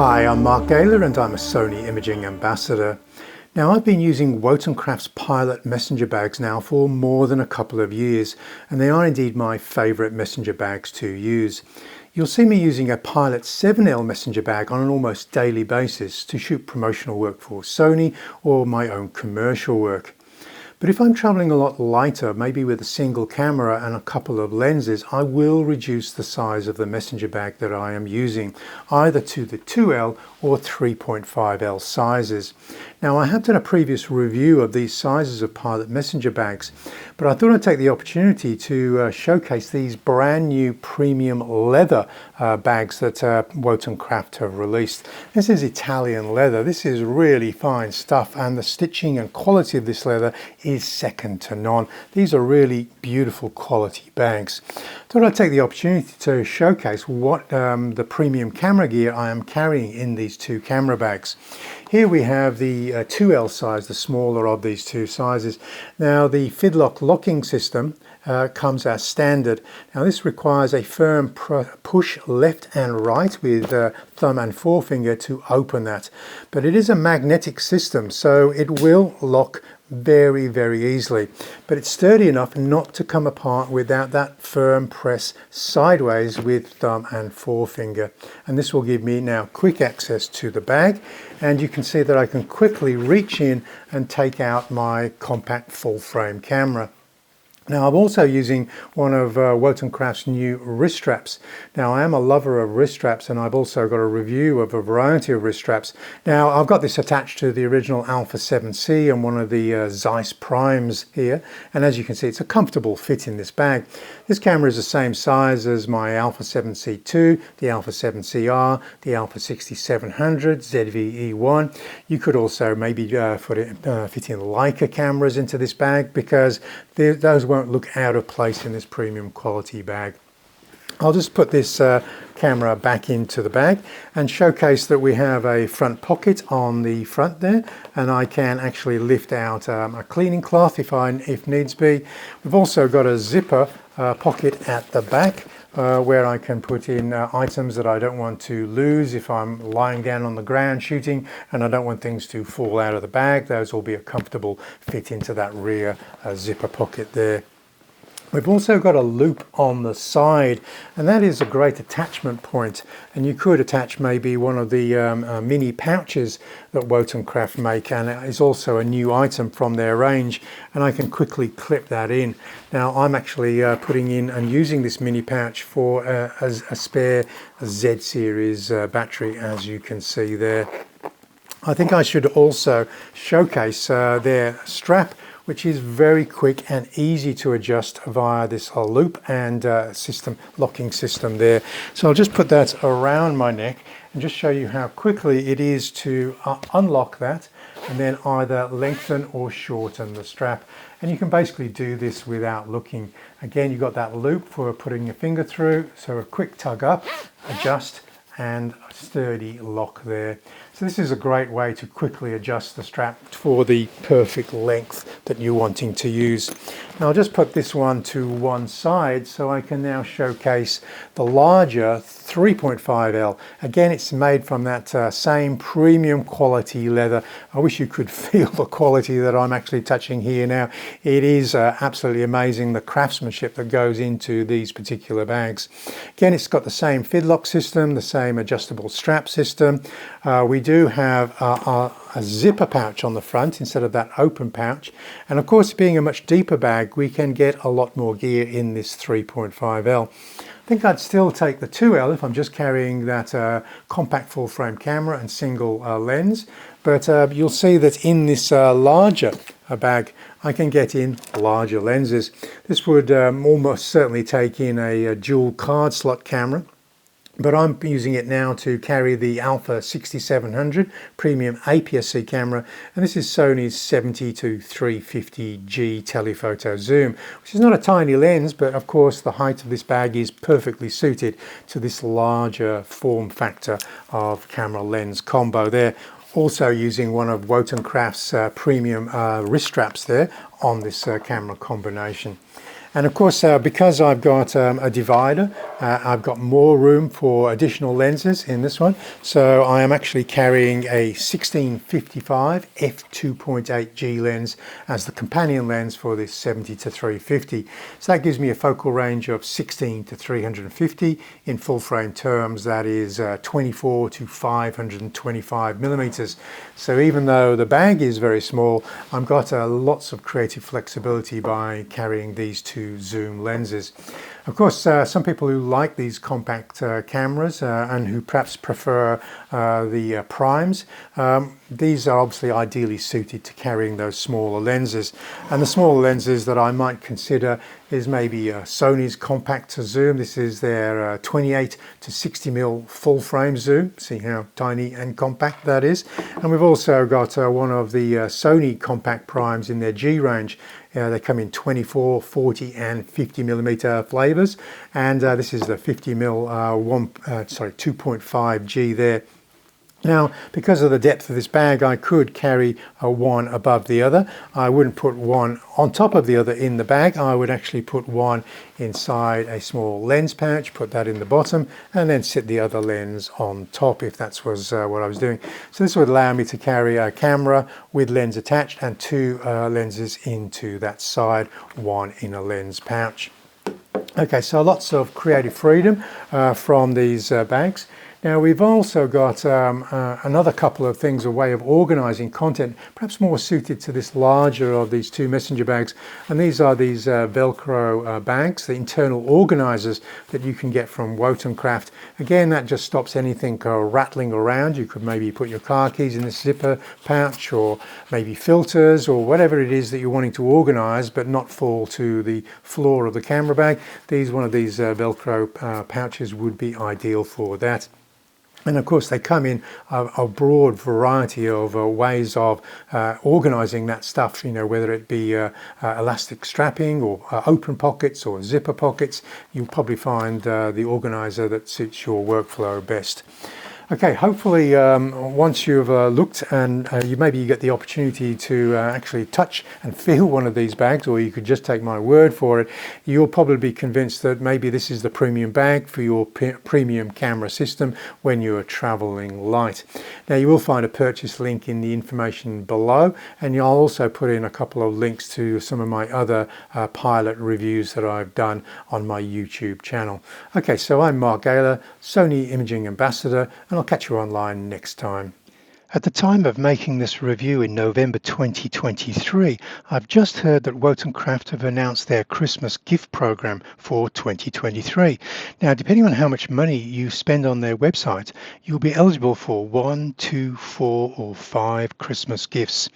Hi, I'm Mark Gaylor and I'm a Sony Imaging Ambassador. Now, I've been using Wotancraft's Pilot messenger bags now for more than a couple of years, and they are indeed my favourite messenger bags to use. You'll see me using a Pilot 7L messenger bag on an almost daily basis to shoot promotional work for Sony or my own commercial work. But if I'm traveling a lot lighter, maybe with a single camera and a couple of lenses, I will reduce the size of the messenger bag that I am using, either to the 2L or 3.5L sizes. Now, I have done a previous review of these sizes of Pilot messenger bags, but I thought I'd take the opportunity to showcase these brand new premium leather bags that Wotancraft have released. This is Italian leather. This is really fine stuff, and the stitching and quality of this leather is second to none. These are really beautiful quality bags. Thought I'd take the opportunity to showcase what the premium camera gear I am carrying in these two camera bags. Here we have the 2L size, the smaller of these two sizes. Now, the Fidlock locking system comes as standard. Now, this requires a firm push left and right with thumb and forefinger to open that. But it is a magnetic system, so it will lock very, very easily. But it's sturdy enough not to come apart without that firm press sideways with thumb and forefinger. And this will give me now quick access to the bag. And you can see that I can quickly reach in and take out my compact full frame camera. Now, I'm also using one of Wotancraft's new wrist straps. Now, I am a lover of wrist straps, and I've also got a review of a variety of wrist straps. Now, I've got this attached to the original Alpha 7C and one of the Zeiss Primes here. And as you can see, it's a comfortable fit in this bag. This camera is the same size as my Alpha 7C2, the Alpha 7CR, the Alpha 6700, ZV-E1. You could also maybe fit in Leica cameras into this bag, because those won't look out of place in this premium quality bag. I'll just put this camera back into the bag and showcase that we have a front pocket on the front there, and I can actually lift out a cleaning cloth if needs be. We've also got a zipper pocket at the back where I can put in items that I don't want to lose if I'm lying down on the ground shooting and I don't want things to fall out of the bag. Those will be a comfortable fit into that rear zipper pocket there. We've also got a loop on the side, and that is a great attachment point. And you could attach maybe one of the mini pouches that Wotancraft make, and it is also a new item from their range, and I can quickly clip that in. Now, I'm actually putting in and using this mini pouch for a spare Z series battery, as you can see there. I think I should also showcase their strap, which is very quick and easy to adjust via this loop and locking system there. So I'll just put that around my neck and just show you how quickly it is to unlock that and then either lengthen or shorten the strap. And you can basically do this without looking. Again, you've got that loop for putting your finger through, so a quick tug up, adjust, and a sturdy lock there. So this is a great way to quickly adjust the strap for the perfect length that you're wanting to use. Now, I'll just put this one to one side so I can now showcase the larger 3.5L. Again, it's made from that same premium quality leather. I wish you could feel the quality that I'm actually touching here now. It is absolutely amazing, the craftsmanship that goes into these particular bags. Again, it's got the same Fidlock system, the same adjustable strap system. We do have a zipper pouch on the front instead of that open pouch, and of course, being a much deeper bag, we can get a lot more gear in this 3.5L. I think I'd still take the 2L if I'm just carrying that compact full frame camera and single lens, but you'll see that in this larger bag I can get in larger lenses. This would almost certainly take in a dual card slot camera, but I'm using it now to carry the Alpha 6700 premium APS-C camera, and this is Sony's 70-350G telephoto zoom, which is not a tiny lens, but of course the height of this bag is perfectly suited to this larger form factor of camera lens combo there. Also using one of Wotancraft's premium wrist straps there on this camera combination. And of course, because I've got a divider, I've got more room for additional lenses in this one. So I am actually carrying a 16-55 f2.8G lens as the companion lens for this 70-350. So that gives me a focal range of 16 to 350. In full frame terms, that is 24 to 525 millimeters. So even though the bag is very small, I've got lots of creative flexibility by carrying these two zoom lenses. Of course, some people who like these compact cameras and who perhaps prefer the primes, these are obviously ideally suited to carrying those smaller lenses. And the smaller lenses that I might consider is maybe Sony's compact zoom. This is their 28 to 60mm full frame zoom. See how tiny and compact that is. And we've also got one of the Sony compact primes in their G range. They come in 24, 40 and 50mm flavors, and this is the 50mm 2.5G there. Now, because of the depth of this bag, I could carry one above the other. I wouldn't put one on top of the other in the bag. I would actually put one inside a small lens pouch, put that in the bottom, and then sit the other lens on top if that was what I was doing. So this would allow me to carry a camera with lens attached and two lenses into that side, one in a lens pouch. Okay, so lots of creative freedom from these bags. Now we've also got another couple of things, a way of organizing content, perhaps more suited to this larger of these two messenger bags. And these are these Velcro bags, the internal organizers that you can get from Wotancraft. Again, that just stops anything rattling around. You could maybe put your car keys in this zipper pouch, or maybe filters, or whatever it is that you're wanting to organize, but not fall to the floor of the camera bag. One of these Velcro pouches would be ideal for that. And of course, they come in a broad variety of ways of organizing that stuff, you know, whether it be elastic strapping or open pockets or zipper pockets. You'll probably find the organizer that suits your workflow best. Okay, hopefully once you've looked and you get the opportunity to actually touch and feel one of these bags, or you could just take my word for it, you'll probably be convinced that maybe this is the premium bag for your premium camera system when you're traveling light. Now you will find a purchase link in the information below, and I'll also put in a couple of links to some of my other pilot reviews that I've done on my YouTube channel. Okay, so I'm Mark Gaylor, Sony Imaging Ambassador, and I'll catch you online next time. At the time of making this review in November 2023, I've just heard that Wotancraft have announced their Christmas gift program for 2023. Now, depending on how much money you spend on their website, you'll be eligible for 1, 2, 4 or 5 Christmas gifts.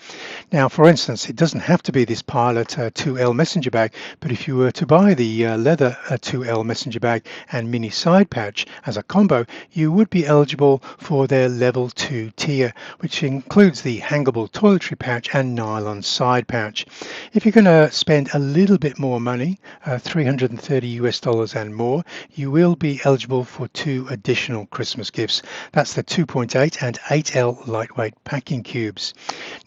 Now, for instance, it doesn't have to be this Pilot 2L messenger bag, but if you were to buy the leather 2L messenger bag and mini side pouch as a combo, you would be eligible for their level 2 tier, which includes the hangable toiletry pouch and nylon side pouch. If you're going to spend a little bit more money, $330 and more, you will be eligible for 2 additional Christmas gifts. That's the 2.8 and 8L lightweight packing cubes.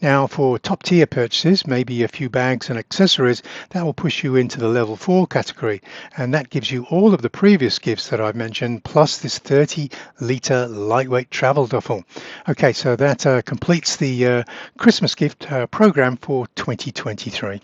Now, for top tier purchases, maybe a few bags and accessories, that will push you into the level 4 category, and that gives you all of the previous gifts that I've mentioned, plus this 30-litre lightweight travel duffel. Okay, so that completes the Christmas gift program for 2023.